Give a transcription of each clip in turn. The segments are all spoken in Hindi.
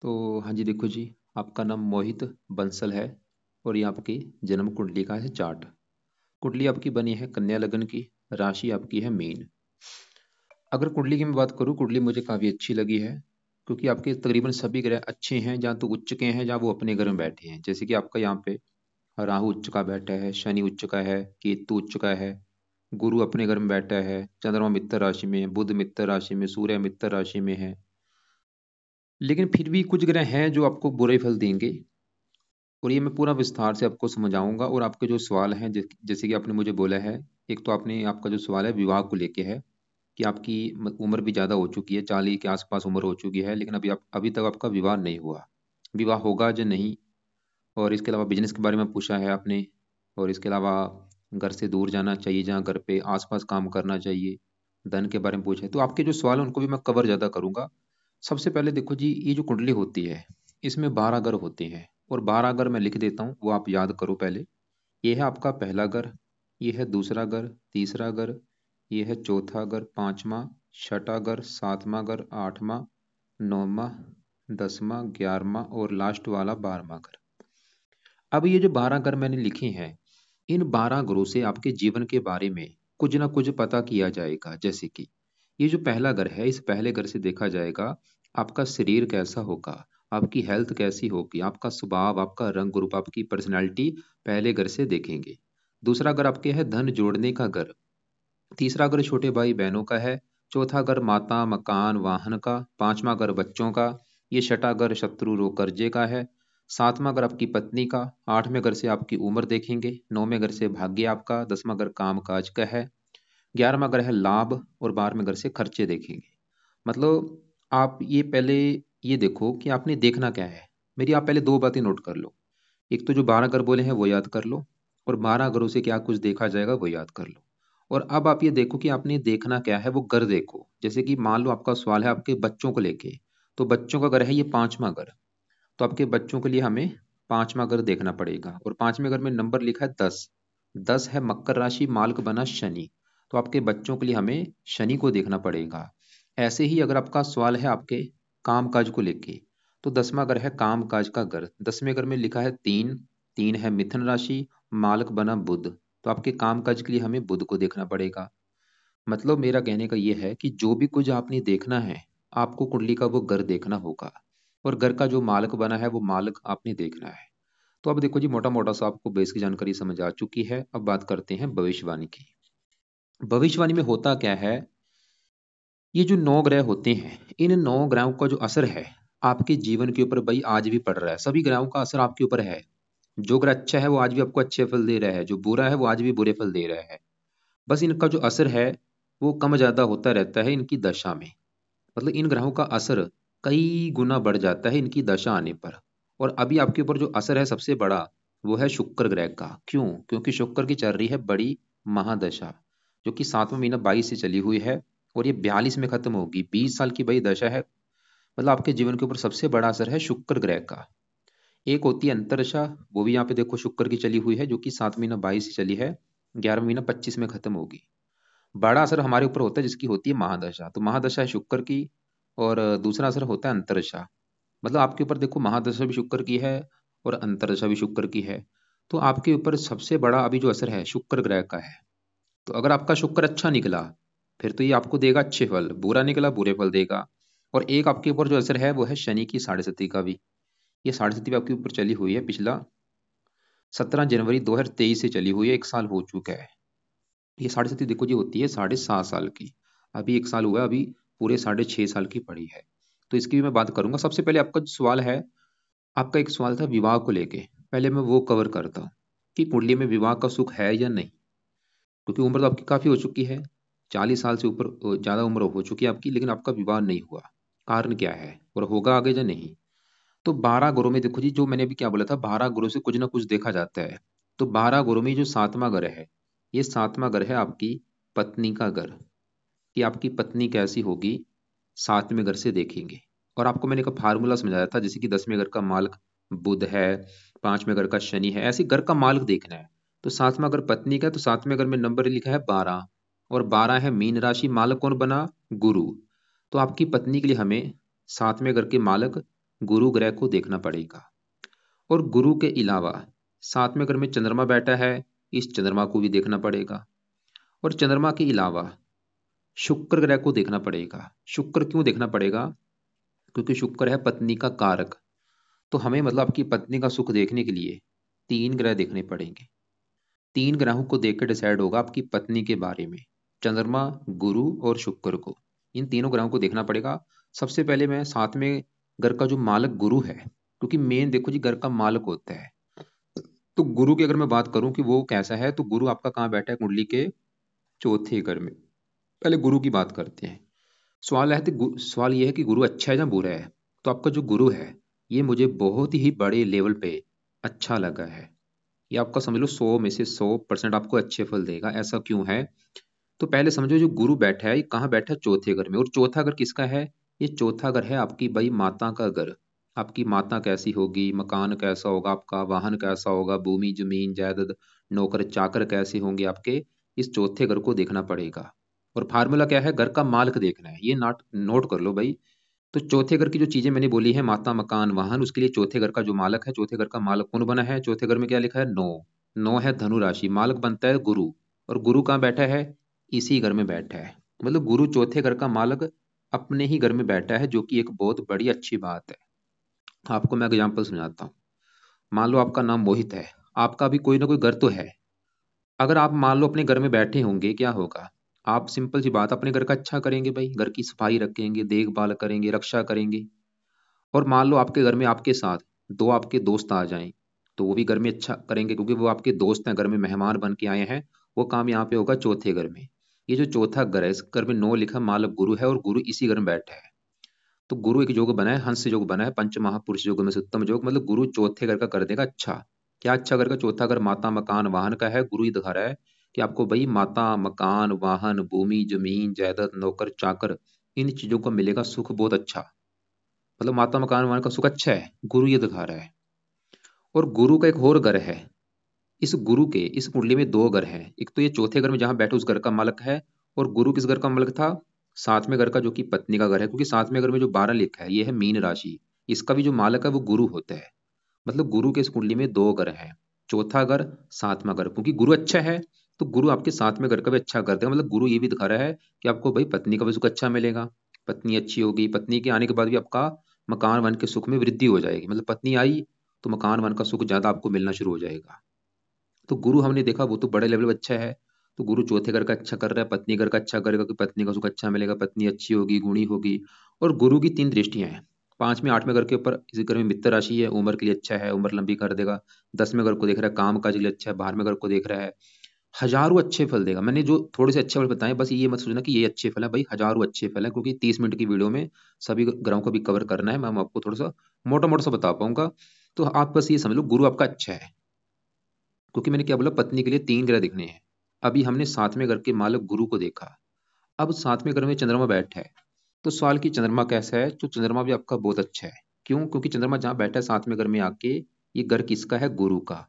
तो हाँ जी, देखो जी, आपका नाम मोहित बंसल है और ये आपकी जन्म कुंडली का है चार्ट। कुंडली आपकी बनी है कन्या लगन की, राशि आपकी है मीन। अगर कुंडली की मैं बात करूँ, कुंडली मुझे काफ़ी अच्छी लगी है क्योंकि आपके तकरीबन सभी ग्रह अच्छे हैं, जहाँ तो उच्च के हैं जहाँ वो अपने घर में बैठे हैं। जैसे कि आपका यहाँ पे राहु उच्च का बैठा है, शनि उच्च का है, केतु उच्च का है, गुरु अपने घर में बैठा है, चंद्रमा मित्र राशि में है, बुध मित्र राशि में, सूर्य मित्र राशि में है। लेकिन फिर भी कुछ ग्रह हैं जो आपको बुरे फल देंगे और ये मैं पूरा विस्तार से आपको समझाऊंगा। और आपके जो सवाल हैं, जैसे कि आपने मुझे बोला है, एक तो आपने आपका जो सवाल है विवाह को लेके है कि आपकी उम्र भी ज़्यादा हो चुकी है, 40 के आसपास उम्र हो चुकी है, लेकिन अभी तक आपका विवाह नहीं हुआ। विवाह होगा या नहीं। और इसके अलावा बिजनेस के बारे में पूछा है आपने। और इसके अलावा घर से दूर जाना चाहिए, जहाँ घर पे आसपास काम करना चाहिए। धन के बारे में पूछा है। तो आपके जो सवाल हैं उनको भी मैं कवर ज़्यादा करूंगा। सबसे पहले देखो जी, ये जो कुंडली होती है इसमें 12 घर होते हैं। और 12 घर मैं लिख देता हूँ, वो आप याद करो पहले। ये है आपका पहला घर, ये है दूसरा घर, तीसरा घर, ये है चौथा घर, पांचवा, छठा घर, सातवां घर, आठवां, नौवां, 10वां, 11वां और लास्ट वाला 12वां घर। अब ये जो 12 घर मैंने लिखे हैं, इन 12 घरों से आपके जीवन के बारे में कुछ ना कुछ पता किया जाएगा। जैसे कि ये जो पहला घर है, इस पहले घर से देखा जाएगा आपका शरीर कैसा होगा, आपकी हेल्थ कैसी होगी, आपका स्वभाव, आपका रंग रूप, आपकी पर्सनैलिटी पहले घर से देखेंगे। दूसरा घर आपके है धन जोड़ने का घर। तीसरा घर छोटे भाई बहनों का है। चौथा घर माता मकान वाहन का। पांचवा घर बच्चों का। ये छठा घर शत्रु रोग कर्जे का है। सातवां घर आपकी पत्नी का। आठवें घर से आपकी उम्र देखेंगे। नौवें घर से भाग्य आपका। 10वां घर काम काज का है। 11वां घर है लाभ और 12वें घर से खर्चे देखेंगे। मतलब आप ये पहले ये देखो कि आपने देखना क्या है। मेरी आप पहले दो बातें नोट कर लो। एक तो जो 12 घर बोले हैं वो याद कर लो, और 12 घरों से क्या कुछ देखा जाएगा वो याद कर लो। और अब आप ये देखो कि आपने देखना क्या है, वो घर देखो। जैसे कि मान लो आपका सवाल है आपके बच्चों को लेके, तो बच्चों का घर है ये पांचवा घर। तो आपके बच्चों के लिए हमें पांचवा घर देखना पड़ेगा। और पांचवें घर में नंबर लिखा है 10। 10 है मकर राशि, मालक बना शनि। तो आपके बच्चों के लिए हमें शनि को देखना पड़ेगा। ऐसे ही अगर आपका सवाल है आपके काम काज को लेके, तो 10वां घर है काम काज का घर। 10वें घर में लिखा है 3। 3 है मिथुन राशि, मालक बना बुध। तो आपके काम काज के लिए हमें बुध को देखना पड़ेगा। मतलब मेरा कहने का ये है कि जो भी कुछ आपने देखना है, आपको कुंडली का वो घर देखना होगा। और घर का जो मालक बना है वो मालक आपने देखना है। तो अब देखो जी, मोटा मोटा सा आपको बेस की जानकारी समझ आ चुकी है। अब बात करते हैं भविष्यवाणी की। भविष्यवाणी में होता क्या है, ये जो 9 ग्रह होते हैं, इन 9 ग्रहों का जो असर है आपके जीवन के ऊपर भाई आज भी पड़ रहा है। सभी ग्रहों का असर आपके ऊपर है। जो ग्रह अच्छा है वो आज भी आपको अच्छे फल दे रहा है, जो बुरा है वो आज भी बुरे फल दे रहा है। बस इनका जो असर है वो कम ज्यादा होता रहता है इनकी दशा में। मतलब इन ग्रहों का असर कई गुना बढ़ जाता है इनकी दशा आने पर। और अभी आपके ऊपर जो असर है सबसे बड़ा, वो है शुक्र ग्रह का। क्यों? क्योंकि शुक्र की चल रही है बड़ी महादशा, जो कि 7वां महीना 22 से चली हुई है और ये 42 में खत्म होगी। 20 साल की बड़ी दशा है। मतलब आपके जीवन के ऊपर सबसे बड़ा असर है शुक्र ग्रह का। एक होती है अंतरदशा, वो भी यहाँ पे देखो शुक्र की चली हुई है, जो कि 7 महीना 22 से चली है, 11वां महीना 25 में खत्म होगी। बड़ा असर हमारे ऊपर होता है जिसकी होती है महादशा। तो महादशा है शुक्र की। और दूसरा असर होता है अंतरदशा। मतलब आपके ऊपर देखो महादशा भी शुक्र की है और अंतरदशा भी शुक्र की है। तो आपके ऊपर सबसे बड़ा अभी जो असर है शुक्र ग्रह का है। तो अगर आपका शुक्र अच्छा निकला, फिर तो ये आपको देगा अच्छे फल, बुरा निकला बुरे फल देगा। और एक आपके ऊपर जो असर है वो है शनि की साढ़े सती का भी। ये साढ़े सती भी आपके ऊपर चली हुई है, पिछला 17 जनवरी 2023 से चली हुई है, 1 साल हो चुका है। ये साढ़े सती देखो जी होती है 7.5 साल की। अभी 1 साल हुआ है, अभी पूरे 6.5 साल की पड़ी है। तो इसकी भी मैं बात करूंगा। सबसे पहले आपका जो सवाल है, आपका एक सवाल था विवाह को लेके। पहले मैं वो कवर करता हूँ कि कुंडली में विवाह का सुख है या नहीं। क्योंकि उम्र तो आपकी काफी हो चुकी है, 40 साल से ऊपर ज्यादा उम्र हो चुकी है आपकी, लेकिन आपका विवाह नहीं हुआ। कारण क्या है और होगा आगे या नहीं। तो 12 गुरु में देखो जी, जो मैंने अभी क्या बोला था, 12 गुरु से कुछ ना कुछ देखा जाता है। तो 12 गुरु में जो 7वां घर है, ये 7वां घर है आपकी पत्नी का घर। कि आपकी पत्नी कैसी होगी, 7वें घर से देखेंगे। और आपको मैंने एक फार्मूला समझाया था, जैसे कि 10वें घर का मालिक बुध है, 5वें घर का शनि है, ऐसे घर का मालिक देखना है। तो 7वां घर पत्नी का है, तो 7वें घर में नंबर लिखा है 12। और 12 है मीन राशि, मालक कौन बना? गुरु। तो आपकी पत्नी के लिए हमें 7वें घर के मालक गुरु ग्रह को देखना पड़ेगा। और गुरु के अलावा 7वें घर में चंद्रमा बैठा है, इस चंद्रमा को भी देखना पड़ेगा। और चंद्रमा के अलावा शुक्र ग्रह को देखना पड़ेगा। शुक्र क्यों देखना पड़ेगा? क्योंकि शुक्र है पत्नी का कारक। तो हमें मतलब आपकी पत्नी का सुख देखने के लिए 3 ग्रह देखने पड़ेंगे। 3 ग्रहों को देख कर डिसाइड होगा आपकी पत्नी के बारे में, चंद्रमा, गुरु और शुक्र को, इन तीनों ग्रहों को देखना पड़ेगा। सबसे पहले मैं 7वें घर का जो मालक गुरु है, क्योंकि मेन देखो जी घर का मालक होता है, तो गुरु की अगर मैं बात करूं कि वो कैसा है, तो गुरु आपका कहाँ बैठा है कुंडली के चौथे घर में। पहले गुरु की बात करते हैं। सवाल यह है कि गुरु अच्छा है या बुरा है। तो आपका जो गुरु है ये मुझे बहुत ही बड़े लेवल पे अच्छा लगा है। ये आपका समझ लो 100 में से 100% आपको अच्छे फल देगा। ऐसा क्यों है? तो पहले समझो जो गुरु बैठा है ये कहाँ बैठा है? चौथे घर में। और चौथा घर किसका है? ये चौथा घर है आपकी भाई माता का घर। आपकी माता कैसी होगी, मकान कैसा होगा आपका, वाहन कैसा होगा, भूमि जमीन जायदाद, नौकर चाकर कैसे होंगे आपके, इस चौथे घर को देखना पड़ेगा। और फार्मूला क्या है? घर का मालिक देखना है। ये नोट नोट कर लो भाई। तो चौथे घर की जो चीजें मैंने बोली है, माता मकान वाहन, उसके लिए चौथे घर का जो मालक है, चौथे घर का मालक कौन बना है? चौथे घर में क्या लिखा है? नौ। नौ है धनु राशि, मालक बनता है गुरु। और गुरु कहाँ बैठा है? इसी घर में बैठा है। मतलब गुरु चौथे घर का मालक अपने ही घर में बैठा है, जो कि एक बहुत बड़ी अच्छी बात है। आपको मैं एग्जाम्पल समझाता हूँ। मान लो आपका नाम मोहित है, आपका भी कोई ना कोई घर तो है। अगर आप मान लो अपने घर में बैठे होंगे, क्या होगा? आप सिंपल सी बात अपने घर का अच्छा करेंगे भाई, घर की सफाई रखेंगे, देखभाल करेंगे, रक्षा करेंगे। और मान लो आपके घर में आपके साथ दो आपके दोस्त आ जाएं, तो वो भी घर में अच्छा करेंगे, क्योंकि वो आपके दोस्त हैं, घर में मेहमान बन के आए हैं। वो काम यहाँ पे होगा चौथे घर में। ये जो चौथा घर है, इस घर में नौ लिखा मालक गुरु है, और गुरु इसी घर में बैठा है। तो गुरु एक योग बना है, हंस योग बना है, पंच महापुरुष योग में से उत्तम योग। मतलब गुरु चौथे घर का कर देगा अच्छा। क्या अच्छा घर का? चौथा घर माता मकान वाहन का है। गुरु ही दिखा रहा है कि आपको भाई माता मकान वाहन भूमि जमीन जायदाद नौकर चाकर, इन चीजों का मिलेगा सुख बहुत अच्छा। मतलब माता मकान वाहन का सुख अच्छा है, गुरु ये दिखा रहा है। और गुरु का एक और घर है। इस गुरु के इस कुंडली में 2 घर हैं। एक तो ये चौथे घर में जहां बैठे उस घर का मालक है। और गुरु किस घर का मालक था? 7वें घर का, जो कि पत्नी का घर है, क्योंकि 7वें घर में जो 12 लिखा है ये है मीन राशि। इसका भी जो मालक है वो गुरु होता है। मतलब गुरु के इस कुंडली में 2 घर हैं, चौथा घर, 7वां घर। क्योंकि गुरु अच्छा है तो गुरु आपके 7वें घर का भी अच्छा कर देगा। मतलब गुरु ये भी दिखा रहा है कि आपको भाई पत्नी का भी सुख अच्छा मिलेगा। पत्नी अच्छी होगी, पत्नी के आने के बाद भी आपका मकान वन के सुख में वृद्धि हो जाएगी। मतलब पत्नी आई तो मकान वन का सुख ज्यादा आपको मिलना शुरू हो जाएगा। तो गुरु हमने देखा वो तो बड़े लेवल पे अच्छा है। तो गुरु चौथे घर का अच्छा कर रहा है, पत्नी घर का अच्छा करेगा कि पत्नी का सुख अच्छा मिलेगा, पत्नी अच्छी होगी, गुणी होगी। और गुरु की 3 दृष्टियां हैं, 5वें 8वें घर के ऊपर। इसी घर में मित्र राशि है, उम्र के लिए अच्छा है, उम्र लंबी कर देगा। 10वें घर को देख रहा है, काम काज के लिए अच्छा है। 12वें घर को देख रहा है, हजारों अच्छे फल देगा। मैंने जो थोड़े से अच्छे फल बताए, बस ये मत सोचना कि ये अच्छे फल है भाई, हजारों अच्छे फल है। क्योंकि 30 मिनट की वीडियो में सभी ग्रहों को भी कवर करना है, मैं आपको थोड़ा सा मोटा मोटा सा बता पाऊंगा। तो आप बस ये समझ लो गुरु आपका अच्छा है। क्योंकि मैंने क्या बोला, पत्नी के लिए 3 ग्रह दिखने हैं। अभी हमने 7वें घर के मालक गुरु को देखा। अब 7वें घर में चंद्रमा बैठा है। तो सवाल की चंद्रमा कैसा है? तो चंद्रमा भी आपका बहुत अच्छा है। क्यों? क्योंकि चंद्रमा जहां बैठा है 7वें घर में आके, ये घर किसका है? गुरु का।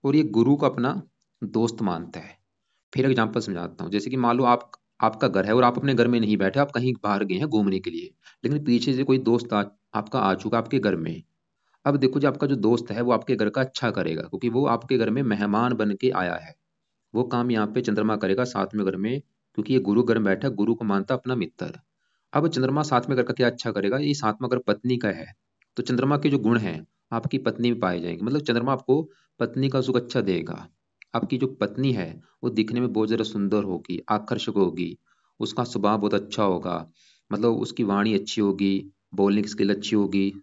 और ये गुरु को अपना दोस्त मानता है। फिर एग्जाम्पल समझाता हूँ। जैसे कि मान लो आपका घर है और आप अपने घर में नहीं बैठे, आप कहीं बाहर गए हैं घूमने के लिए, लेकिन पीछे से कोई दोस्त आपका आ चुका आपके घर में। अब देखो जो आपका जो दोस्त है वो आपके घर का अच्छा करेगा, क्योंकि वो आपके घर में मेहमान बन के आया है। वो काम यहाँ पे चंद्रमा करेगा 7वें घर में, क्योंकि ये गुरु घर में बैठा है, गुरु को मानता अपना मित्र। अब चंद्रमा 7वें घर का क्या अच्छा करेगा? ये 7वां घर पत्नी का है। तो चंद्रमा के जो गुण हैं आपकी पत्नी में पाए जाएंगे। मतलब चंद्रमा आपको पत्नी का सुख अच्छा देगा। आपकी जो पत्नी है वो दिखने में बहुत ज्यादा सुंदर होगी, आकर्षक होगी, उसका स्वभाव बहुत अच्छा होगा, मतलब उसकी वाणी अच्छी होगी, बोलने की स्किल अच्छी होगी।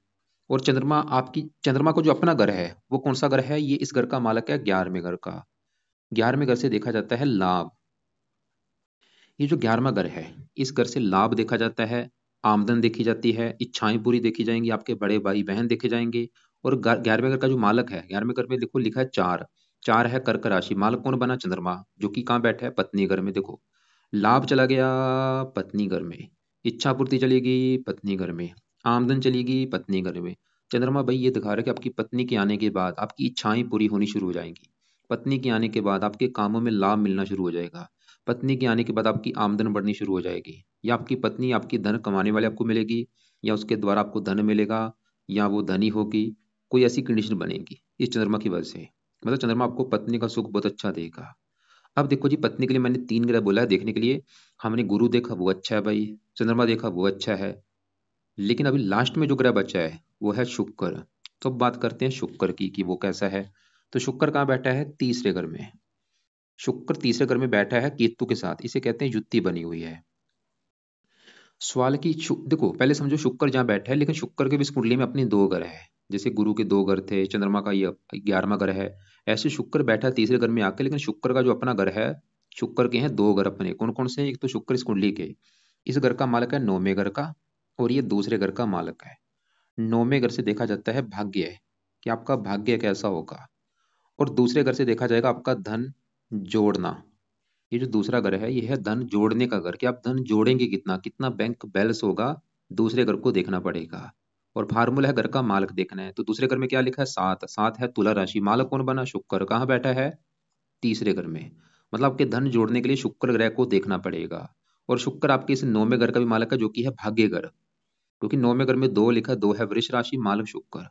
और चंद्रमा को जो अपना घर है वो कौन सा घर है? ये इस घर का मालक है 11वें घर का। 11वें घर से देखा जाता है लाभ। ये जो 11वां घर है, इस घर से लाभ देखा जाता है, आमदन देखी जाती है, इच्छाएं पूरी देखी जाएंगी, आपके बड़े भाई बहन देखे जाएंगे। और 11वें घर का जो मालक है, 11वें घर में देखो लिखा है 4। 4 है कर्क राशि, मालक कौन बना? चंद्रमा, जो कि कहाँ बैठा है? पत्नी घर में। देखो लाभ चला गया पत्नी घर में, इच्छा पूर्ति चलेगी पत्नी घर में, आमदन चलेगी पत्नी घर में। चंद्रमा भाई ये दिखा रहा है कि आपकी पत्नी के आने के बाद आपकी इच्छाएं पूरी होनी शुरू हो जाएंगी। पत्नी के आने के बाद आपके कामों में लाभ मिलना शुरू हो जाएगा। पत्नी के आने के बाद आपकी आमदन बढ़नी शुरू हो जाएगी, या आपकी पत्नी आपकी धन कमाने वाले आपको मिलेगी, या उसके द्वारा आपको धन मिलेगा, या वो धनी होगी, कोई ऐसी कंडीशन बनेगी इस चंद्रमा की वजह से। मतलब चंद्रमा आपको पत्नी का सुख बहुत अच्छा देगा। अब देखो जी, पत्नी के लिए मैंने 3 ग्रह बोला है देखने के लिए। हमने गुरु देखा, वो अच्छा है भाई। चंद्रमा देखा, वो अच्छा है। लेकिन अभी लास्ट में जो ग्रह बचा है वो है शुक्र। तो अब बात करते हैं शुक्र की कि वो कैसा है। तो शुक्र कहाँ बैठा है? तीसरे घर में। शुक्र तीसरे घर में बैठा है केतु के साथ, इसे कहते हैं युति बनी हुई है। सवाल की देखो पहले समझो शुक्र जहाँ बैठा है, लेकिन शुक्र के भी इस कुंडली में अपनी 2 ग्रह है। जैसे गुरु के 2 ग्रह थे, चंद्रमा का ये 11वां ग्रह है। ऐसे शुक्र बैठा है तीसरे घर में आके, लेकिन शुक्र का जो अपना घर है, शुक्र के हैं 2 ग्रह अपने। कौन कौन से? एक तो शुक्र इस कुंडली के इस घर का मालक है 9वें घर का, और ये दूसरे घर का मालक है। 9वें घर से देखा जाता है भाग्य, कि आपका भाग्य कैसा होगा। और दूसरे घर से देखा जाएगा आपका धन जोड़ना। ये जो दूसरा घर है ये है धन जोड़ने का घर, कि आप धन जोड़ेंगे कितना, कितना बैंक बैलेंस होगा, दूसरे घर को देखना पड़ेगा। और फार्मूला है घर का मालक देखना है। तो दूसरे घर में क्या लिखा है? 7। 7 है तुला राशि, मालक कौन बना? शुक्र। कहाँ बैठा है? तीसरे घर में। मतलब आपके धन जोड़ने के लिए शुक्र ग्रह को देखना पड़ेगा। और शुक्र आपके इस 9वें घर का भी मालक है, जो कि है भाग्य घर। क्योंकि 9वें घर में 2 लिखा है, 2 है वृष राशि, मालक शुक्र।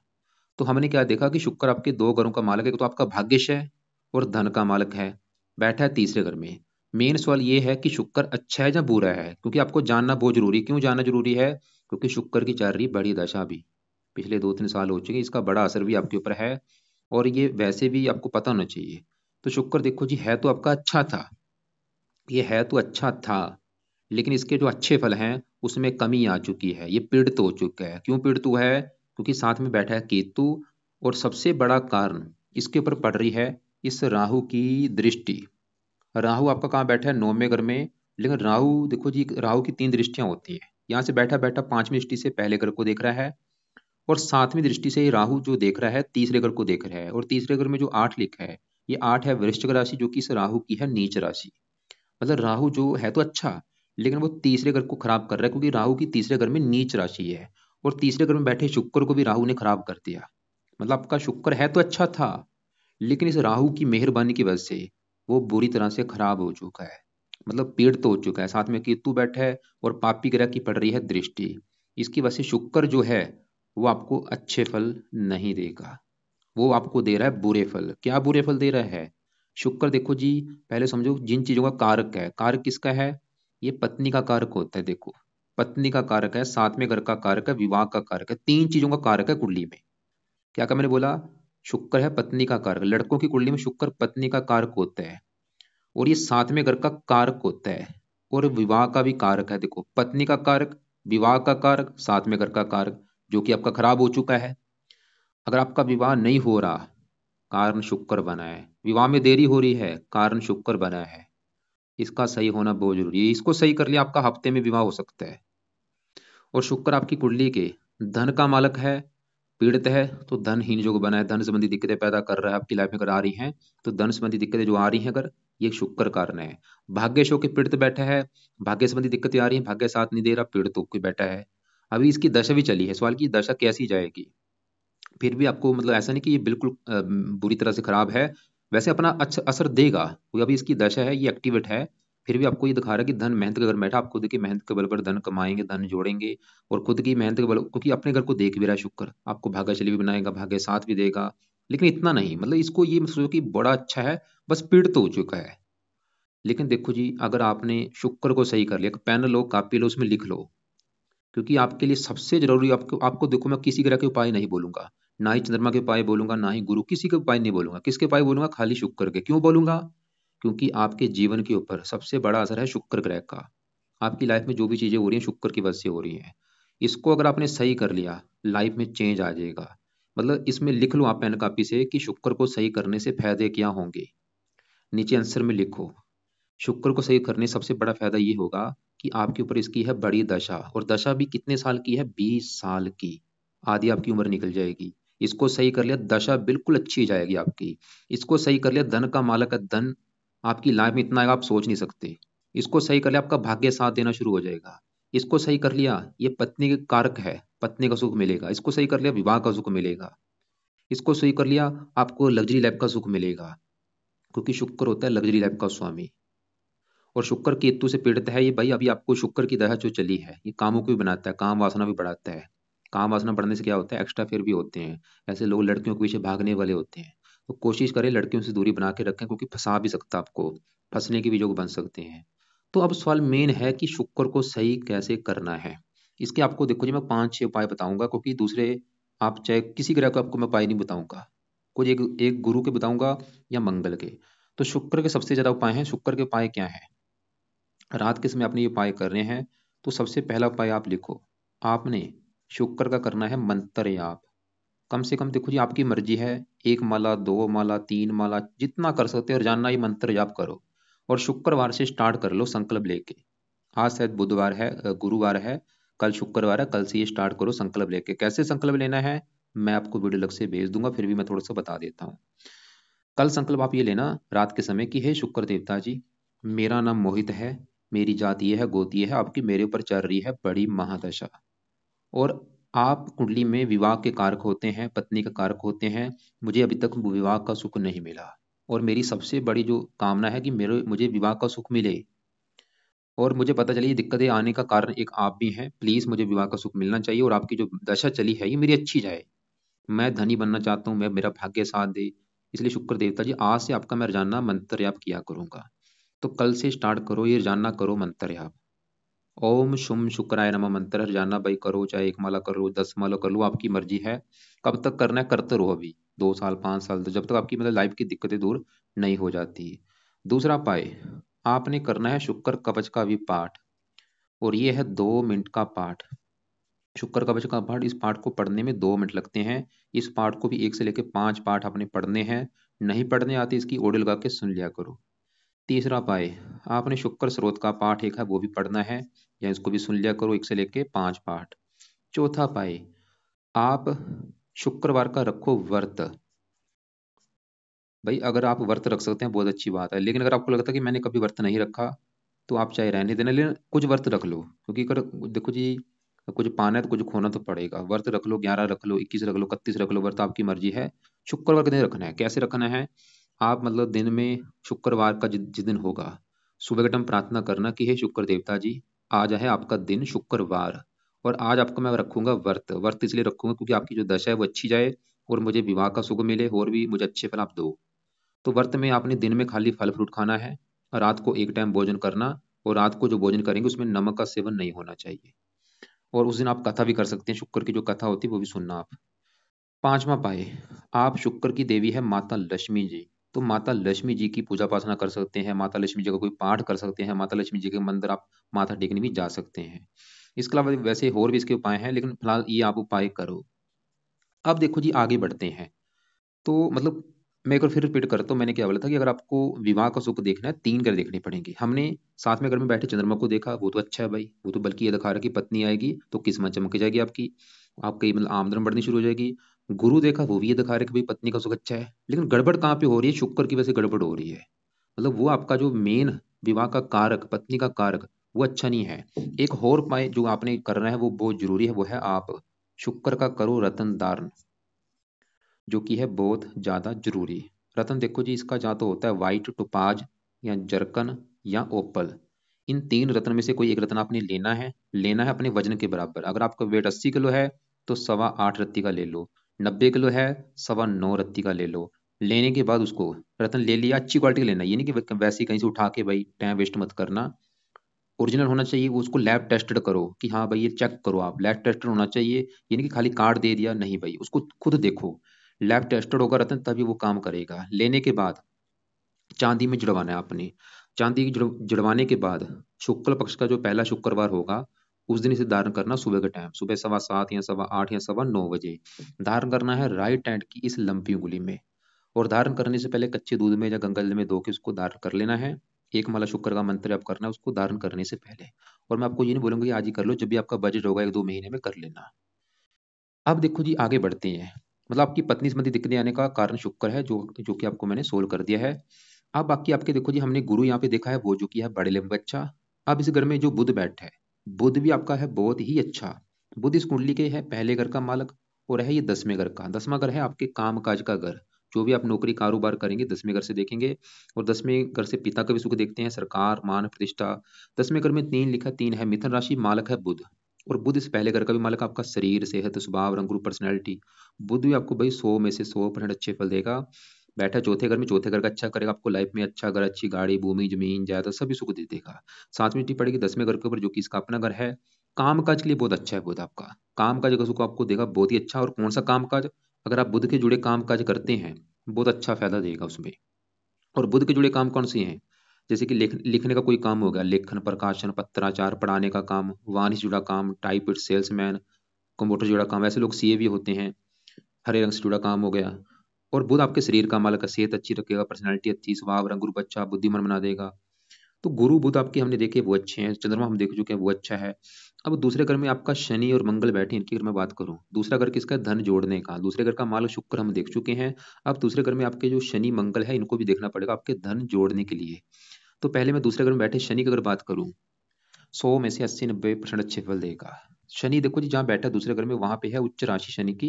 तो हमने क्या देखा कि शुक्र आपके 2 घरों का मालक है, तो आपका भाग्यश है और धन का मालक है, बैठा है तीसरे घर में। मेन सवाल ये है कि शुक्र अच्छा है या बुरा है, क्योंकि आपको जानना बहुत जरूरी। क्यों जानना जरूरी है? क्योंकि शुक्र की चल रही बड़ी दशा भी पिछले 2-3 साल हो चुके हैं, इसका बड़ा असर भी आपके ऊपर है। और ये वैसे भी आपको पता होना चाहिए। तो शुक्र देखो जी, है तो आपका अच्छा था, ये है तो अच्छा था, लेकिन इसके जो अच्छे फल हैं उसमें कमी आ चुकी है, ये पीड़ित हो चुका है। क्यों पीड़ित हुआ है? क्योंकि साथ में बैठा है केतु। और सबसे बड़ा कारण इसके ऊपर पड़ रही है इस राहु की दृष्टि। राहु आपका कहाँ बैठा है? 9वें घर में। लेकिन राहु देखो जी, राहु की 3 दृष्टियां होती हैं। यहाँ से बैठा बैठा 5वीं दृष्टि से पहले घर को देख रहा है, और 7वीं दृष्टि से ये राहु जो देख रहा है तीसरे घर को देख रहा है। और तीसरे घर में जो 8 लिखा है, ये 8 है वृश्चिक राशि, जो कि इस राहु की है नीच राशि। मतलब राहु जो है तो अच्छा, लेकिन वो तीसरे घर को खराब कर रहा है, क्योंकि राहु की तीसरे घर में नीच राशि है। और तीसरे घर में बैठे शुक्र को भी राहु ने खराब कर दिया। मतलब आपका शुक्र है तो अच्छा था, लेकिन इस राहु की मेहरबानी की वजह से वो बुरी तरह से खराब हो चुका है। मतलब पीड़ित तो हो चुका है। साथ में केतु बैठा है और पापी ग्रह की पड़ रही है दृष्टि। इसकी वजह से शुक्र जो है वो आपको अच्छे फल नहीं देगा, वो आपको दे रहा है बुरे फल। क्या बुरे फल दे रहा है? शुक्र देखो जी, पहले समझो जिन चीजों का कारक है, कारक किसका है? ये पत्नी का कारक होता है। देखो, पत्नी का कारक है, 7वें घर का कारक है, विवाह का कारक है, 3 चीजों का कारक है कुंडली में। क्या क्या मैंने बोला? शुक्र है पत्नी का कारक, लड़कों की कुंडली में शुक्र पत्नी का कारक होता है, और ये 7वें घर का कारक होता है, और विवाह का भी कारक है। देखो, पत्नी का कारक, विवाह का कारक, 7वें घर का कारक, जो कि आपका खराब हो चुका है। अगर आपका विवाह नहीं हो रहा, कारण शुक्र बना है। विवाह में देरी हो रही है, कारण शुक्र बना है। इसका सही होना बहुत जरूरी है। इसको सही कर लिया, आपका हफ्ते में विवाह हो सकता है। और शुक्र आपकी कुंडली के धन का मालक है, पीड़ित है तो धनहीन जो बना है, धन संबंधी दिक्कतें पैदा कर रहा है आपकी लाइफ में। अगर आ रही हैं तो धन संबंधी दिक्कतें जो आ रही हैं, अगर ये शुक्र कारण है। भाग्य शो के पीड़ित बैठा है, भाग्य संबंधी दिक्कतें आ रही हैं, भाग्य साथ नहीं दे रहा, पीड़ित होकर बैठा है। अभी इसकी दशा भी चली है, सवाल की दशा कैसी जाएगी? फिर भी आपको मतलब ऐसा नहीं कि ये बिल्कुल बुरी तरह से खराब है, वैसे अपना अच्छा असर देगा। वो अभी इसकी दशा है, ये एक्टिवेट है। फिर भी आपको ये दिखा रहा है कि धन मेहनत के घर बैठा, आप खुद की मेहनत के बल पर धन कमाएंगे, धन जोड़ेंगे। और खुद की मेहनत के बल, क्योंकि अपने घर को देख भी रहा है शुक्र, आपको भाग्यशाली भी बनाएगा, भाग्य साथ भी देगा। लेकिन इतना नहीं, मतलब इसको ये मत सोचो कि बड़ा अच्छा है, बस पीड़ित तो हो चुका है। लेकिन देखो जी, अगर आपने शुक्र को सही कर लिया, पेन लो कापी लो, उसमें लिख लो। क्योंकि आपके लिए सबसे जरूरी, आपको आपको देखो, मैं किसी ग्रह के उपाय नहीं बोलूंगा, ना ही चंद्रमा के उपाय बोलूंगा, ना ही गुरु, किसी के उपाय नहीं बोलूंगा। किसके उपाय बोलूंगा? खाली शुक्र के। क्यों बोलूंगा? क्योंकि आपके जीवन के ऊपर सबसे बड़ा असर है शुक्र ग्रह का। आपकी लाइफ में जो भी चीजें हो रही हैं शुक्र की वजह से हो रही हैं। इसको अगर आपने सही कर लिया, लाइफ में चेंज आ जाएगा। मतलब इसमें लिख लो आप पेन कापी से कि शुक्र को सही करने से फायदे क्या होंगे। नीचे आंसर में लिखो, शुक्र को सही करने से सबसे बड़ा फायदा ये होगा कि आपके ऊपर इसकी है बड़ी दशा। और दशा भी कितने साल की है? 20 साल की। आधी आपकी उम्र निकल जाएगी। इसको सही कर लिया, दशा बिल्कुल अच्छी जाएगी आपकी। इसको सही कर लिया, धन का मालक है, धन आपकी लाइफ में इतना आएगा आप सोच नहीं सकते। इसको सही कर लिया, आपका भाग्य साथ देना शुरू हो जाएगा। इसको सही कर लिया, ये पत्नी के कारक है, पत्नी का सुख मिलेगा। इसको सही कर लिया, विवाह का सुख मिलेगा। इसको सही कर लिया, आपको लग्जरी लाइफ का सुख मिलेगा, क्योंकि शुक्र होता है लग्जरी लाइफ का स्वामी। और शुक्र केतु से पीड़ित है ये भाई। अभी आपको शुक्र की दशा जो चली है, ये कामों को भी बनाता है, काम वासना भी बढ़ाता है। काम वासना बढ़ने से क्या होता है, एक्स्ट्रा फेयर भी होते हैं। ऐसे लोग लड़कियों के पीछे भागने वाले होते हैं, तो कोशिश करें लड़कियों से दूरी बना के रखें, क्योंकि फंसा भी सकता है आपको, फंसने के भी योग बन सकते हैं। तो अब सवाल मेन है कि शुक्र को सही कैसे करना है। इसके आपको देखो जी मैं 5-6 उपाय बताऊंगा, क्योंकि दूसरे आप चाहे किसी ग्रह को आपको मैं उपाय नहीं बताऊंगा, कुछ एक एक गुरु के बताऊंगा या मंगल के। तो शुक्र के सबसे ज्यादा उपाय हैं। शुक्र के उपाय क्या है, रात के समय आपने ये उपाय कर रहे हैं, तो सबसे पहला उपाय आप लिखो, आपने शुक्र का करना है मंत्र जाप। कम से कम देखो जी आपकी मर्जी है, 1 माला 2 माला 3 माला जितना कर सकते हो, और जानना ये मंत्र जाप करो। और शुक्रवार से स्टार्ट कर लो संकल्प लेके। आज शायद बुधवार है, गुरुवार है, कल शुक्रवार है, कल से ये स्टार्ट करो संकल्प लेके। कैसे संकल्प लेना है मैं आपको वीडियो अलग से भेज दूंगा, फिर भी मैं थोड़ा सा बता देता हूँ। कल संकल्प आप ये लेना रात के समय कि हे शुक्र देवता जी, मेरा नाम मोहित है, मेरी जाति ये है, गोती ये है, आपकी मेरे ऊपर चल रही है बड़ी महादशा, और आप कुंडली में विवाह के कारक होते हैं, पत्नी का कारक होते हैं। मुझे अभी तक विवाह का सुख नहीं मिला, और मेरी सबसे बड़ी जो कामना है कि मेरे मुझे विवाह का सुख मिले। और मुझे पता चली ये दिक्कतें आने का कारण एक आप भी हैं, प्लीज मुझे विवाह का सुख मिलना चाहिए, और आपकी जो दशा चली है ये मेरी अच्छी जाए। मैं धनी बनना चाहता हूँ, मैं मेरा भाग्य साथ दे। इसलिए शुक्र देवता जी आज से आपका मैं रोजाना मंत्र जाप किया करूंगा। तो कल से स्टार्ट करो, ये रोजाना करो मंत्र जाप। ओम शुम शुक्राय नमः मंत्र रोजाना भाई करो, चाहे 1 माला कर लो 10 माला कर लो, आपकी मर्जी है। कब तक करना है करते रहो, अभी 2 साल 5 साल, तो जब तक आपकी मतलब लाइफ की दिक्कतें दूर नहीं हो जाती। दूसरा पाए, आपने करना है शुक्र कवच का भी पाठ, और ये है 2 मिनट का पाठ। शुक्र कवच का पाठ, इस पाठ को पढ़ने में 2 मिनट लगते हैं। इस पाठ को भी 1 से लेकर 5 पाठ आपने पढ़ने हैं। नहीं पढ़ने आते इसकी ऑडियो लगा के सुन लिया करो। तीसरा पाए, आपने शुक्र स्रोत का पाठ एक है वो भी पढ़ना है, या इसको भी सुन लिया करो, 1 से लेके 5 पाठ। चौथा पाए, आप शुक्रवार का रखो व्रत। भाई अगर आप व्रत रख सकते हैं बहुत अच्छी बात है, लेकिन अगर आपको लगता है कि मैंने कभी व्रत नहीं रखा, तो आप चाहे रहने देना, लेकिन कुछ व्रत रख लो, क्योंकि अगर देखो जी कुछ पाना है तो कुछ खोना तो पड़ेगा। व्रत रख लो, 11 रख लो, 21 रख लो, 31 रख लो, व्रत आपकी मर्जी है। शुक्रवार का दिन रखना है। कैसे रखना है, आप मतलब दिन में शुक्रवार का जिस दिन होगा, सुबह के टाइम प्रार्थना करना कि हे शुक्र देवता जी, आज है आपका दिन शुक्रवार, और आज आपको मैं रखूंगा व्रत। व्रत इसलिए रखूंगा क्योंकि आपकी जो दशा है वो अच्छी जाए, और मुझे विवाह का सुख मिले, और भी मुझे अच्छे फल आप दो। तो व्रत में आपने दिन में खाली फल फ्रूट खाना है, और रात को एक टाइम भोजन करना, और रात को जो भोजन करेंगे उसमें नमक का सेवन नहीं होना चाहिए। और उस दिन आप कथा भी कर सकते हैं, शुक्र की जो कथा होती है वो भी सुनना आप। पांचवा पाए, आप शुक्र की देवी है माता लक्ष्मी जी, तो माता लक्ष्मी जी की पूजा पासना कर सकते हैं, माता लक्ष्मी जी का कोई पाठ कर सकते हैं, माता लक्ष्मी जी के मंदिर आप माथा टेकने भी जा सकते हैं। इसके अलावा वैसे और भी इसके उपाय हैं, लेकिन फिलहाल ये आप उपाय करो। अब देखो जी आगे बढ़ते हैं। तो मतलब मैं एक बार फिर रिपीट करता हूँ, मैंने क्या बोला था कि अगर आपको विवाह का सुख देखना है 3 ग्रह देखने पड़ेंगे। हमने साथ में घर में बैठे चंद्रमा को देखा, वो तो अच्छा है भाई, वो तो बल्कि ये दिखा रहा है कि पत्नी आएगी तो किस्मत चमक जाएगी आपकी, आपकी मतलब आमदन बढ़नी शुरू हो जाएगी। गुरु देखा, वो भी ये दिखा रहा है कि भाई पत्नी का सुख अच्छा है, लेकिन गड़बड़ कहाँ पे हो रही है, शुक्र की वजह से गड़बड़ हो रही है। मतलब वो आपका जो मेन विवाह का कारक, पत्नी का कारक, वो अच्छा नहीं है। एक और उपाय जो आपने करना है वो बहुत जरूरी है, वो है आप शुक्र का करो रतन दान, जो कि है बहुत ज्यादा जरूरी। रत्न देखो जी, इसका जहाँ तो होता है वाइट टोपाज, या जरकन, या ओपल। इन 3 रत्न में से कोई एक रत्न आपने लेना है। लेना है अपने वजन के बराबर। अगर आपका वेट 80 किलो है तो 8.25 रत्ती का ले लो। 90 किलो है, 9.25 रत्ती का ले लो। लेने के बाद उसको रत्न ले लिया, अच्छी क्वालिटी का लेना, ये नहीं कि वैसे ही कहीं से उठा के भाई टाइम वेस्ट मत करना। ओरिजिनल होना चाहिए, उसको लैब टेस्टेड करो कि हाँ भाई ये चेक करो, आप लैब टेस्टेड होना चाहिए। ये नहीं कि खाली कार्ड दे दिया, नहीं भाई उसको खुद देखो। लैब टेस्टेड होगा रतन तभी वो काम करेगा। लेने के बाद चांदी में जुड़वाना है आपने। चांदी की जुड़वाने के बाद शुक्ल पक्ष का जो पहला शुक्रवार होगा, उस दिन इसे धारण करना सुबह के टाइम, सुबह 7:15 या 8:15 या 9:15 धारण करना है राइट हैंड की इस लंबी उंगली में। और धारण करने से पहले कच्चे दूध में या गंगा जल में धो के उसको धारण कर लेना है। 1 माला शुक्र का मंत्र आप करना है उसको धारण करने से पहले। और मैं आपको ये नहीं बोलूंगा कि आज ही कर लो, जब भी आपका बजट होगा 1-2 महीने में कर लेना। अब देखो जी आगे बढ़ते हैं। मतलब आपकी पत्नी संबंधी दिक्कतें आने का कारण शुक्र है, जो कि आपको मैंने सोल्व कर दिया है। अब बाकी आपके देखो जी, हमने गुरु यहाँ पे देखा है वो जो कि है बड़े लेवल का अच्छा। अब इस घर में जो बुध बैठा है, बुध भी आपका है बहुत ही अच्छा। बुध इस कुंडली के है पहले घर का मालक, और है ये 10वें घर का। 10वां घर है आपके काम काज का घर, जो भी आप नौकरी कारोबार करेंगे 10वें घर से देखेंगे। और 10वें घर से पिता का भी सुख देखते हैं, सरकार मान प्रतिष्ठा। 10वें घर में 3 लिखा, 3 है मिथुन राशि, मालक है बुध। और बुध इस पहले घर का भी मालक आपका शरीर, सेहत, स्वभाव, रंग रूप, पर्सनैलिटी। बुध भी आपको भाई 100 में से 100% अच्छे फल देगा। बैठा चौथे घर में, चौथे घर का अच्छा करेगा आपको लाइफ में, अच्छा घर, अच्छी गाड़ी, भूमि, जमीन, जायदाद सभी सुख दे देगा। 7वीं चिट्ठी पड़ेगी 10वें घर के ऊपर, जो कि इसका अपना घर है। काम काज के लिए बहुत अच्छा है बुध आपका, काम काज का सुख आपको देगा बहुत ही अच्छा। और कौन सा काम काज, अगर आप बुध के जुड़े काम काज करते हैं बहुत अच्छा फायदा देगा उसमें। और बुध के जुड़े काम कौन से हैं, जैसे कि लिखने का कोई काम हो गया, लेखन, प्रकाशन, पत्राचार, पढ़ाने का काम, वाहन से जुड़ा काम, टाइपिस्ट, सेल्समैन, कंप्यूटर से जुड़ा काम, ऐसे लोग सीए भी होते हैं। हरे रंग से जुड़ा काम हो गया। और बुध आपके शरीर का मालक है, सेहत अच्छी रखेगा, पर्सनैलिटी अच्छी, स्वभाव रंग रूप अच्छा, बुद्धिमान बना देगा। तो गुरु बुध आपके हमने देखे वो अच्छे हैं, चंद्रमा हम देख चुके हैं वो अच्छा है। अब दूसरे घर में आपका शनि और मंगल बैठे, इनकी अगर मैं बात करूं, दूसरा घर किसका है, धन जोड़ने का। दूसरे घर का मालक शुक्र हम देख चुके हैं। अब दूसरे घर में आपके जो शनि मंगल है, इनको भी देखना पड़ेगा आपके धन जोड़ने के लिए। तो पहले मैं दूसरे घर में बैठे शनि की अगर बात करूं, 100 में से 80-90% अच्छे फल देगा। शनि देखो जी, जहाँ बैठा है दूसरे घर में, वहां पे है उच्च राशि शनि की।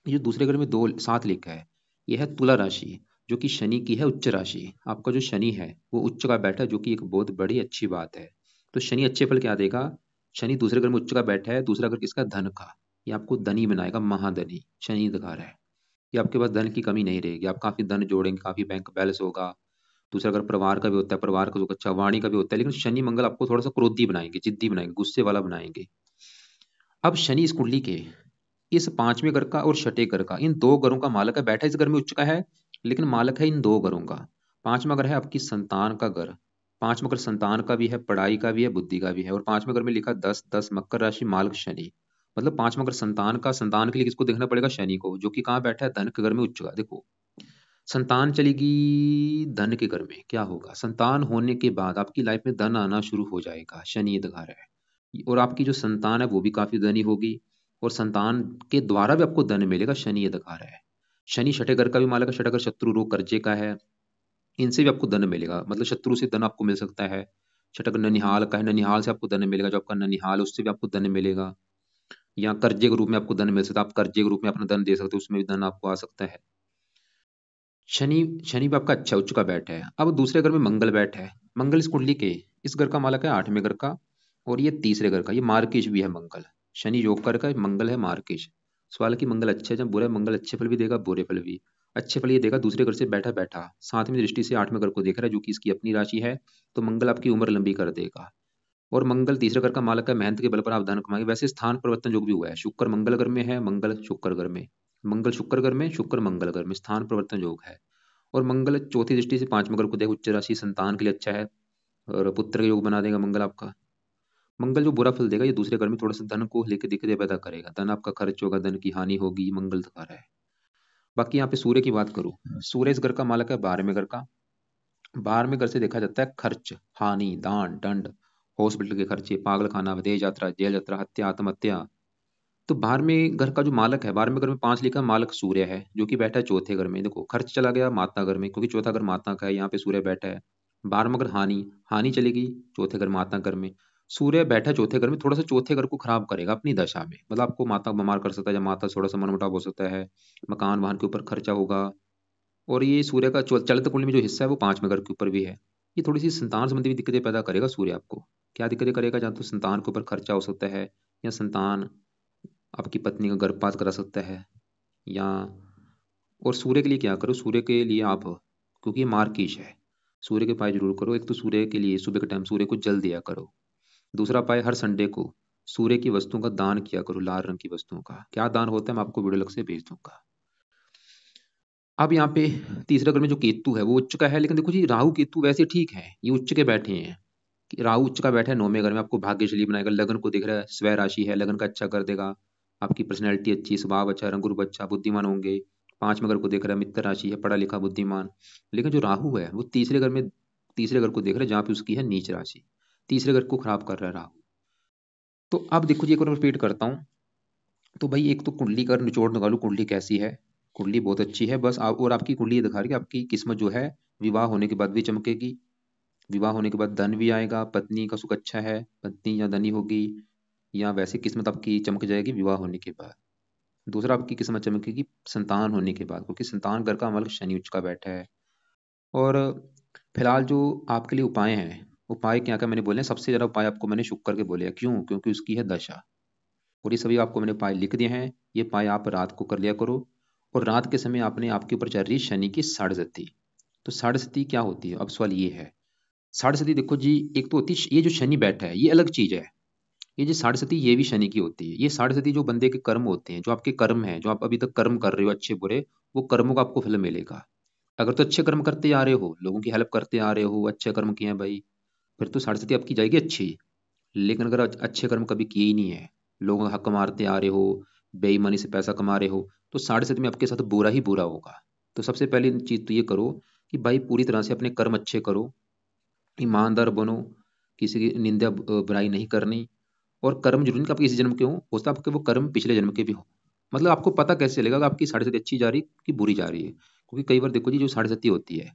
ये जो दूसरे घर में 2 7 लिखा है, यह है तुला राशि, जो कि शनि की है उच्च राशि। आपका जो शनि है वो उच्च का बैठा है, जो कि एक बहुत बड़ी अच्छी बात है। तो शनि अच्छे फल क्या देगा, शनि दूसरे घर में उच्च का बैठा है, दूसरा घर किसका, धन का। ये आपको धनी बनाएगा, महाधनी शनि दिखा रहा है। ये आपके पास धन की कमी नहीं रहेगी, आप काफी धन जोड़ेंगे, काफी बैंक बैलेंस होगा। दूसरा अगर परिवार का भी होता है, परिवार का सुख अच्छा, वाणी का भी होता है, लेकिन शनि मंगल आपको थोड़ा सा क्रोधी बनाएंगे, जिद्दी बनाएंगे, गुस्से वाला बनाएंगे। अब शनि इस कुंडली के इस 5वें घर का और छठे घर का, इन 2 घरों का मालक है, बैठा इस घर में उच्च का है, लेकिन मालक है इन 2 घरों का। 5वां घर है आपकी संतान का घर। 5वां घर संतान का भी है, पढ़ाई का भी है, बुद्धि का भी है। और 5वें घर में लिखा 10 10, मकर राशि, मालक शनि। मतलब 5वां घर संतान का, संतान के लिए किसको देखना पड़ेगा, शनि को, जो कि कहाँ बैठा है, धन के घर में उच्च का। देखो संतान चलेगी धन के घर में, क्या होगा, संतान होने के बाद आपकी लाइफ में धन आना शुरू हो जाएगा, शनि ये दिखा रहा है। और आपकी जो संतान है वो भी काफी धनी होगी, और संतान के द्वारा भी आपको धन मिलेगा, शनि ये दिखा रहा है। शनि छठे घर का भी मालक है, छठा घर शत्रु, रोग, कर्जे का है, इनसे भी आपको धन मिलेगा, मतलब शत्रु से धन आपको मिल सकता है। छठा घर ननिहाल का है, ननिहाल से आपको धन मिलेगा, जो आपका ननिहाल है उससे भी आपको धन मिलेगा। या कर्जे के रूप में आपको धन मिल सकता है, आप कर्जे के रूप में अपना धन दे सकते हो, उसमें भी धन आपको आ सकता है। शनि शनि भी आपका अच्छा उच्च का बैठ है। अब दूसरे घर में मंगल बैठ है। मंगल इस कुंडली के इस घर का मालक है, 8वें घर का, और ये तीसरे घर का, ये मार्केश भी है मंगल। शनि योग कर का, मंगल है मार्केश। सवाल है कि मंगल अच्छे है, जब बुरा है, मंगल अच्छे फल भी देगा, बुरे फल भी। अच्छे फल ये देगा, दूसरे घर से बैठा बैठा 7वीं दृष्टि से 8वें घर को देख रहा है, जो कि इसकी अपनी राशि है। तो मंगल आपकी उम्र लंबी कर देगा। और मंगल तीसरे घर का मालक है, मेहनत के बल पर आप धन कमाएंगे। वैसे स्थान परिवर्तन योग भी हुआ है, शुक्र मंगल घर में है, मंगल शुक्र घर में, मंगल शुक्र घर में, शुक्र मंगल घर में स्थान परिवर्तन योग है। और मंगल चौथी दृष्टि से 5वें घर को देखो, उच्च राशि, संतान के लिए अच्छा है, और पुत्र का योग बना देगा मंगल आपका। मंगल जो बुरा फल देगा, ये दूसरे घर में थोड़ा सा धन को लेकर दिक्कतें पैदा करेगा, धन आपका खर्च होगा, धन की हानि होगी, मंगल दिखा रहा है। बाकी यहाँ पे सूर्य की बात करूं, सूर्य इस घर का मालक है, 12वें घर का। 12वें घर से देखा जाता है खर्च, हानि, दान, दंड, हॉस्पिटल के खर्चे, पागल खाना, विदेश यात्रा, जेल यात्रा, हत्या, आत्महत्या। तो 12वें घर का जो मालक है, 12वें घर में 5 लिखा, मालक सूर्य है, जो कि बैठा है चौथे घर में। देखो खर्च चला गया माता घर में, क्योंकि चौथा घर माता का है, यहाँ पे सूर्य बैठा है। 12वां घर हानि, हानि चलेगी चौथे घर माता घर में। सूर्य बैठा है चौथे घर में, थोड़ा सा चौथे घर को खराब करेगा अपनी दशा में, मतलब आपको माता बीमार कर सकता है, या माता थोड़ा सा मनमुटाव हो सकता है, मकान वाहन के ऊपर खर्चा होगा। और ये सूर्य का चलित कुंडली में जो हिस्सा है वो 5वें घर के ऊपर भी है। ये थोड़ी सी संतान संबंधी भी दिक्कतें पैदा करेगा सूर्य आपको। क्या दिक्कतें करेगा, जहाँ तो संतान के ऊपर खर्चा हो सकता है, या संतान आपकी पत्नी का गर्भपात करा सकता है, या और सूर्य के लिए क्या करो, सूर्य के लिए आप, क्योंकि ये मार्किश है, सूर्य के उपाय जरूर करो। एक तो सूर्य के लिए सुबह के टाइम सूर्य को जल दिया करो। दूसरा उपाय, हर संडे को सूर्य की वस्तुओं का दान किया करो, लाल रंग की वस्तुओं का। क्या दान होता है मैं आपको वीडियो लग से भेज दूंगा। अब यहाँ पे तीसरे घर में जो केतु है वो उच्च का है, लेकिन देखो जी राहु केतु वैसे ठीक है, ये उच्च के बैठे हैं। कि राहु उच्च का बैठा है 9वें घर में, आपको भाग्यशाली बनाएगा, लगन को दिख रहा है, स्वय राशि है, लगन का अच्छा कर देगा। आपकी पर्सनैलिटी अच्छी, स्वभाव अच्छा, रंग रूप अच्छा, बुद्धिमान होंगे। 5वें घर को देख रहा है, मित्र राशि है, पढ़ा लिखा बुद्धिमान। लेकिन जो राहु है वो तीसरे घर में, तीसरे घर को देख रहा है, जहाँ पे उसकी है नीच राशि। तीसरे घर को खराब कर रहा है राहु। तो अब देखो जी, एक बार रिपीट करता हूँ। तो भाई एक तो कुंडली का निचोड़ निकालो, कुंडली कैसी है। कुंडली बहुत अच्छी है, बस आप, और आपकी कुंडली ये दिखा रही है कि आपकी किस्मत जो है विवाह होने के बाद भी चमकेगी। विवाह होने के बाद धन भी आएगा, पत्नी का सुख अच्छा है, पत्नी या धनी होगी, या वैसे किस्मत आपकी चमक जाएगी विवाह होने के बाद। दूसरा आपकी किस्मत चमकेगी संतान होने के बाद, क्योंकि संतान घर का मालक शनि उच्च का बैठा है। और फिलहाल जो आपके लिए उपाय हैं, उपाय क्या क्या मैंने बोले, सबसे ज़्यादा उपाय आपको मैंने शुक्र के बोले हैं। क्यों? क्योंकि उसकी है दशा। और ये सभी आपको मैंने उपाय लिख दिए हैं। ये उपाय आप रात को कर लिया करो। और रात के समय आपने आपके ऊपर चल रही शनि की साढ़े तो साढ़े क्या होती है? अब सवाल ये है, साढ़े देखो जी, एक तो होती है ये जो शनि बैठा है, ये अलग चीज है। ये जो साढ़े ये भी शनि की होती है। ये साढ़े जो बंदे के कर्म होते हैं, जो आपके कर्म है, जो आप अभी तक कर्म कर रहे हो अच्छे बुरे, वो कर्मों का आपको फल मिलेगा। अगर तो अच्छे कर्म करते आ रहे हो, लोगों की हेल्प करते आ रहे हो, अच्छे कर्म किए हैं भाई, फिर तो साढ़े आपकी जाएगी अच्छी। लेकिन अगर अच्छे कर्म कभी किए ही नहीं है, लोगों का हक मारते आ रहे हो, बेईमानी से पैसा कमा रहे हो, तो साढ़े में आपके साथ बुरा ही बुरा होगा। तो सबसे पहली चीज तो ये करो कि भाई पूरी तरह से अपने कर्म अच्छे करो, ईमानदार बनो, किसी की निंदा बुराई नहीं करनी। और कर्म जरूरी नहीं कि आपके इस जन्म के हो सकता है आपके वो कर्म पिछले जन्म के भी हो। मतलब आपको पता कैसे चलेगा कि आपकी साढ़े अच्छी जा रही कि बुरी जा रही है? क्योंकि कई बार देखो जी, जो साढ़े होती है,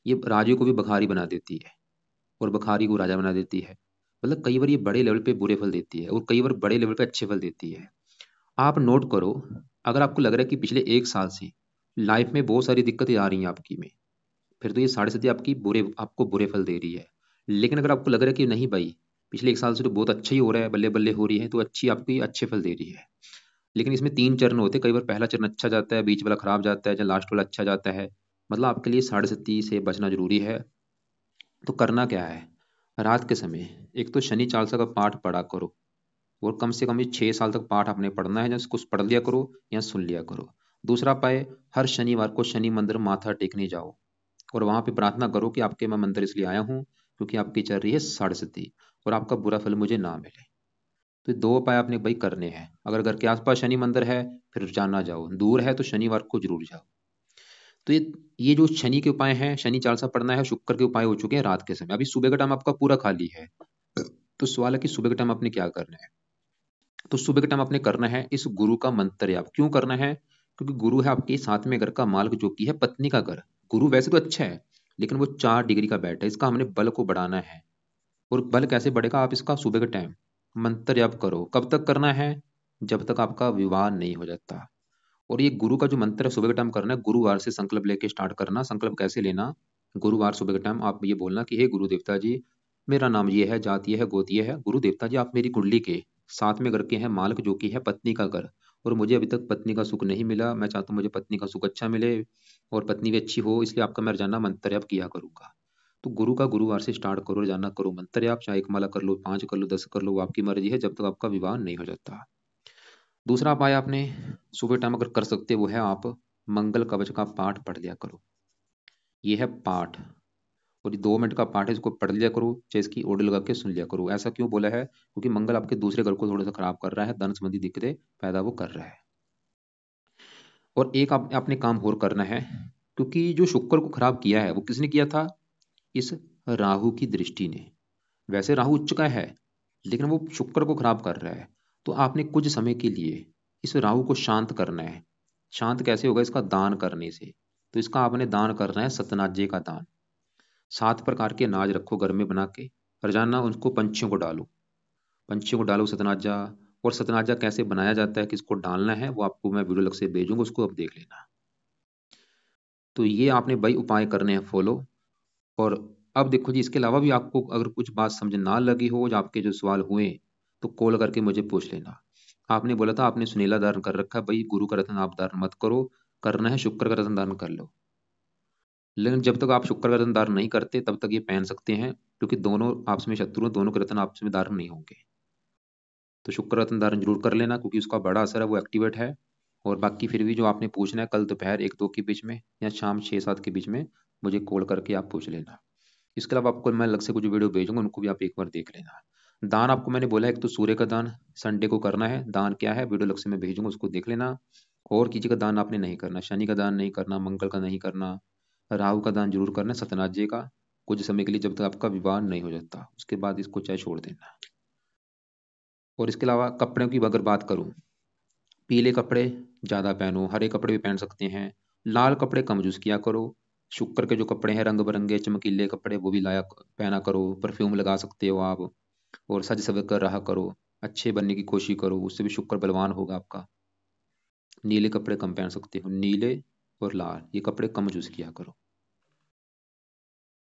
ये राजे को भी बखारी बना देती है, और बखारी को राजा बना देती है। मतलब कई बार ये बड़े लेवल पे बुरे फल देती है, और कई बार बड़े लेवल पे अच्छे फल देती है। आप नोट करो, अगर आपको लग रहा है कि पिछले 1 साल से लाइफ में बहुत सारी दिक्कतें आ रही हैं आपकी में, फिर तो ये साढ़े आपकी बुरे आपको बुरे फल दे रही है। लेकिन अगर आपको लग रहा है कि नहीं भाई, पिछले 1 साल से तो बहुत अच्छा ही हो रहा है, बल्ले बल्ले हो रही है, तो अच्छी आपकी अच्छे फल दे रही है। लेकिन इसमें 3 चरण होते हैं, कई बार पहला चरण अच्छा जाता है, बीच वाला खराब जाता है, या लास्ट वाला अच्छा जाता है। मतलब आपके लिए साढ़े से बचना जरूरी है। तो करना क्या है, रात के समय एक तो शनि चालीसा का पाठ पढ़ा करो, और कम से कम ये 6 साल तक पाठ आपने पढ़ना है, या कुछ पढ़ लिया करो या सुन लिया करो। दूसरा पाए, हर शनिवार को शनि मंदिर माथा टेकने जाओ, और वहां पे प्रार्थना करो कि आपके मैं मंदिर इसलिए आया हूँ क्योंकि आपकी चल रही है साढ़े और आपका बुरा फल मुझे ना मिले। तो ये 2 उपाय आपने भाई करने हैं। अगर घर के आसपास शनि मंदिर है, फिर जाना जाओ, दूर है तो शनिवार को जरूर जाओ। तो ये जो शनि के उपाय हैं, शनि चालीसा पढ़ना है, शुक्र के उपाय हो चुके हैं रात के समय। अभी सुबह का टाइम आपका पूरा खाली है। तो सवाल है कि सुबह के टाइम आपने क्या करना है? तो सुबह के टाइम आपने करना है इस गुरु का मंत्र याप। क्यों करना है? क्योंकि गुरु है आपके 7वें घर का मालिक, जो कि है पत्नी का घर। गुरु वैसे तो अच्छा है, लेकिन वो 4 डिग्री का बैठ है, इसका हमने बल को बढ़ाना है। और बल कैसे बढ़ेगा? आप इसका सुबह के टाइम मंत्र याप करो। कब तक करना है? जब तक आपका विवाह नहीं हो जाता। और ये गुरु का जो मंत्र है सुबह के टाइम करना है, गुरुवार से संकल्प लेके स्टार्ट करना। संकल्प कैसे लेना? गुरुवार सुबह के टाइम आप ये बोलना कि हे गुरु देवता जी, मेरा नाम ये है, जाति ये है, गोत्र ये है। गुरु देवता जी, आप मेरी कुंडली के 7वें घर के हैं मालिक, जो कि है पत्नी का घर, और मुझे अभी तक पत्नी का सुख नहीं मिला। मैं चाहता हूँ मुझे पत्नी का सुख अच्छा मिले, और पत्नी भी अच्छी हो, इसलिए आपका मैं रोजाना मंत्र जाप किया करूंगा। तो गुरु का गुरुवार से स्टार्ट करो, रोजाना करो मंत्र जाप, चाहे 1 माला कर लो, 5 कर लो, 10 कर लो, वो आपकी मर्जी है, जब तक आपका विवाह नहीं हो जाता। दूसरा उपाय आपने सुबह टाइम अगर कर सकते, वो है आप मंगल कवच का पाठ पढ़ लिया करो। ये है पाठ, और ये 2 मिनट का पाठ है, इसको पढ़ लिया करो, चाहे इसकी ऑडियो लगा के सुन लिया करो। ऐसा क्यों बोला है? क्योंकि मंगल आपके दूसरे घर को थोड़ा सा खराब कर रहा है, धन संबंधी दिक्कतें पैदा वो कर रहा है। और एक आप आपने काम और करना है, क्योंकि जो शुक्र को खराब किया है वो किसने किया था? इस राहु की दृष्टि ने। वैसे राहु उच्च का है, लेकिन वो शुक्र को खराब कर रहा है। तो आपने कुछ समय के लिए इस राहु को शांत करना है। शांत कैसे होगा? इसका दान करने से। तो इसका आपने दान करना है सतनाजे का दान। 7 प्रकार के अनाज रखो घर में बना के, रोजाना उनको पंछियों को डालो। पंछियों को डालो सतनाजा। और सतनाजा कैसे बनाया जाता है, किसको डालना है, वो आपको मैं वीडियो लग से भेजूंगा, उसको अब देख लेना। तो ये आपने भाई उपाय करने हैं फॉलो। और अब देखो जी, इसके अलावा भी आपको अगर कुछ बात समझ ना लगी हो, या आपके जो सवाल हुए, तो कॉल करके मुझे पूछ लेना। आपने बोला था आपने सुनीला धारण कर रखा है, भाई गुरु का रत्न आप धारण मत करो, करना है शुक्र का रत्न धारण कर लो। लेकिन जब तक आप शुक्र का रत्न धारण नहीं करते, तब तक ये पहन सकते हैं, क्योंकि दोनों आपस में शत्रु हैं, दोनों के रत्न आपस में धारण नहीं होंगे। तो शुक्र रत्न धारण जरूर कर लेना, क्योंकि उसका बड़ा असर है, वो एक्टिवेट है। और बाकी फिर भी जो आपने पूछना है, कल दोपहर 1-2 के बीच में, या शाम 6-7 के बीच में मुझे कॉल करके आप पूछ लेना। इसके अलावा आपको मैं अलग से कुछ वीडियो भेजूंगा, उनको भी आप एक बार देख लेना। दान आपको मैंने बोला, एक तो सूर्य का दान संडे को करना है। दान क्या है, वीडियो अलग से मैं भेजूंगा, उसको देख लेना। और किसी का दान आपने नहीं करना, शनि का दान नहीं करना, मंगल का नहीं करना, राहु का दान जरूर करना है, सतनाजे का, कुछ समय के लिए, जब तक आपका विवाह नहीं हो जाता, उसके बाद इसको चाहे छोड़ देना। और इसके अलावा कपड़ों की अगर बात करूं, पीले कपड़े ज्यादा पहनो, हरे कपड़े भी पहन सकते हैं, लाल कपड़े कम यूज किया करो। शुक्र के जो कपड़े हैं रंग बिरंगे चमकीले कपड़े, वो भी लाया पहना करो। परफ्यूम लगा सकते हो आप, और सज सवज कर रहा करो, अच्छे बनने की कोशिश करो, उससे भी शुक्र बलवान होगा आपका। नीले कपड़े कम पहन सकते हो, नीले और लाल ये कपड़े कम यूज किया करो।